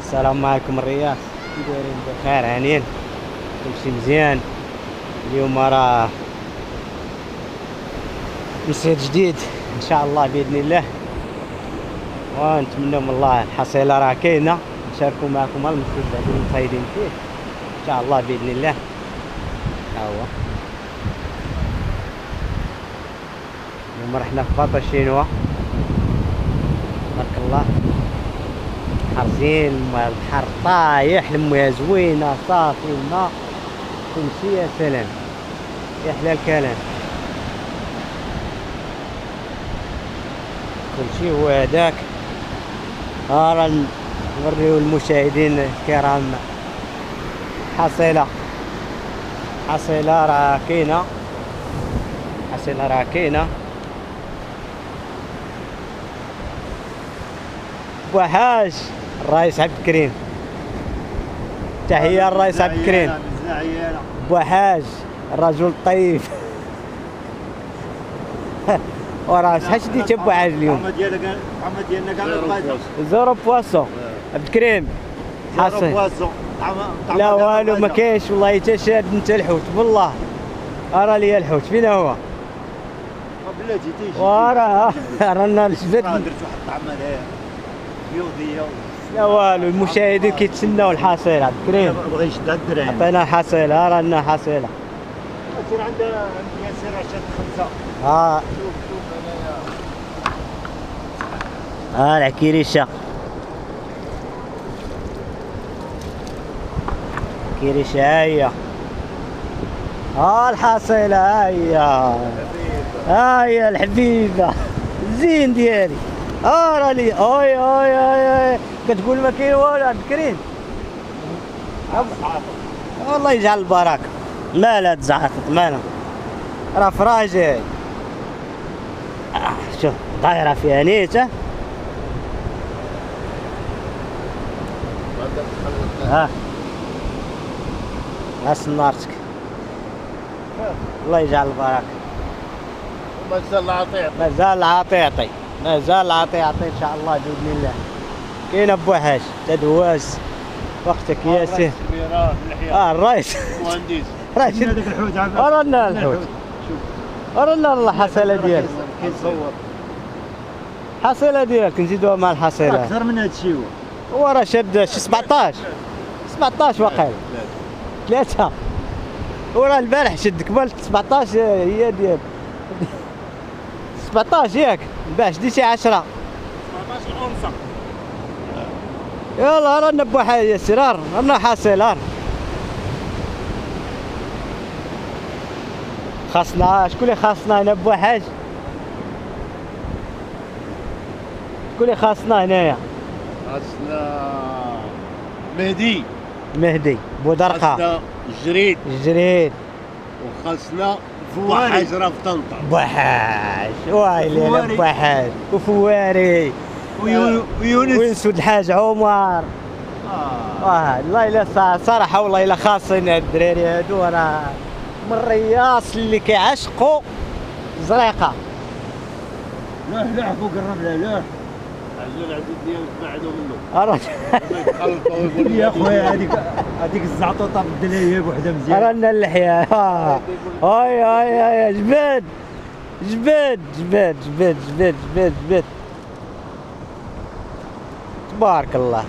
السلام عليكم الرياض، كي دايرين؟ بخير هانيين؟ كلشي مزيان. اليوم راه نصيد جديد ان شاء الله باذن الله، ونتمنى من الله الحصيله راه كاينه نشاركوا معكم المصيد بعد المصيدين فيه ان شاء الله باذن الله. ها هو اليوم رحنا في باطا شينوا تبارك الله، حرزين البحر طايح، المياه زوينه صافي، الماء كلشي يا سلام، يا حلال الكلام. كلشي هو هداك. راه نوريو المشاهدين الكرام حصيلة راه كاينة، حصيلة راه كاينة. بوحاج الرئيس عبد الكريم، تحية الرئيس عبد الكريم بوحاج الرجل الطيب. وراه شحال شديت بوحاج اليوم؟ الطعمه ديالنا كاع زورو بواسو عبد الكريم حاصل. لا والو ما كاينش والله، حتى شاد انت الحوت بالله. ارى لي الحوت فين هو؟ بلاتي تيجي وراه رانا الجبد. درت واحد الطعمه هنايا رياضيه. لا والو، المشاهدين كيتسناو الحصيله عبد الكريم. بغا يشد هاد الدرهم. عطينا الحصيله، رانا حصيله. سير عند ياسر عشان خمسه. شوف هنايا العكيريشه، كيريشه هي. الحصيله هي الحبيبه الزين ديالي. راني اوي كتقول ما كاين والو عبد الكريم. والله يجعل البركه. مالها تزعفط مالها، راه فراجل. شوف دايره فيها نيته. سنارتك الله يجعل البركه. مازال العطي ان شاء الله باذن الله. كاين بوحاش تدواز وقتك ياسر. الرئيس مهندس راشد هذاك الحوت عافاك. ورانا الحوت، ورانا الحصيله ديالك. كيتصور الحصيله ديالك نزيدوها مع الحصيله. اكثر من هذا الشيء هو راه شاد شي 17 واقيلا 3. وراه البارح شد كبال 17 هي ديال 17 ياك. البارح شدي شي 10 17 اونصه. يلا رانا بوحاج يا سرار، رانا حاصل. خاصنا شكون اللي خاصنا هنا بوحاج؟ شكون اللي خاصنا هنايا؟ خاصنا مهدي بودرقه، خاصنا جريد وخاصنا بوحاج راه في طنطا. بوحاج وايلي بوحاج وفواري ويونس وينسود الحاج عمر. والله الا صراحه والله الا خاصين هاد الدراري هادو، راه من الرياص اللي كيعشقوا الزريقه. لوح فوق الرمله لوح. عجل العدد ديالك بعدو منه. يا خويا هذيك الزعطوطه بالدلايه بوحده مزيان. رانا اللحيه. هاي جبد. تبارك الله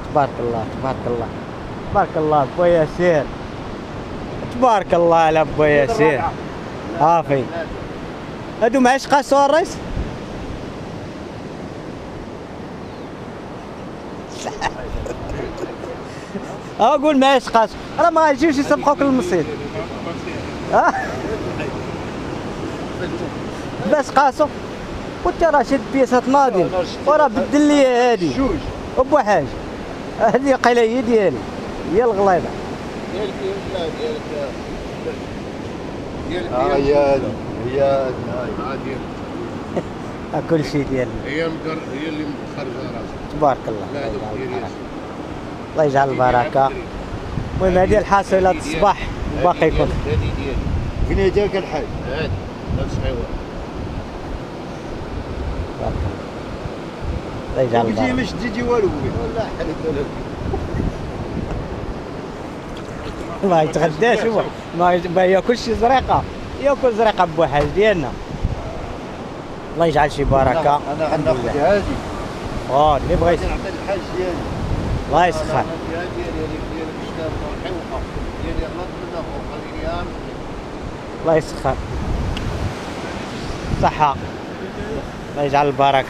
بو ياسر، تبارك الله على بو ياسر. صافي هادو معاش قاسو الرئيس. قول معاش قاسو، راه ما غايجيوش يسبقوك للمصيد. باش قاسو وانت راه شاد بياسات ناضين، وراه بدل لي هادي وبوحاج. هادي قيله هي ديالي، هي الغليظه ديالك. هي كل شيء ديالنا. هي اللي مخرجه راسها. تبارك الله. الله يجعل البركه. المهم هذه الحاصله الصباح باقي يكون. هذه ديالي. فين هي ديالك الحاج؟ هادي نفس الحيوان. الله يجعل البركه. ما شديتي والو والله حلف لك. ما يتغداش هو، ما ياكلش زريقه، ياكل زريقه بوحاج ديالنا. الله يجعل شي بركه. انا ناخذ هذه اللي بغى نعمل الحاج ديالي. الله يسخر. ديال الكتاب والحوقه ديالي غلط منها خليني امشي. الله يسخر. صحه. الله يجعل البركه.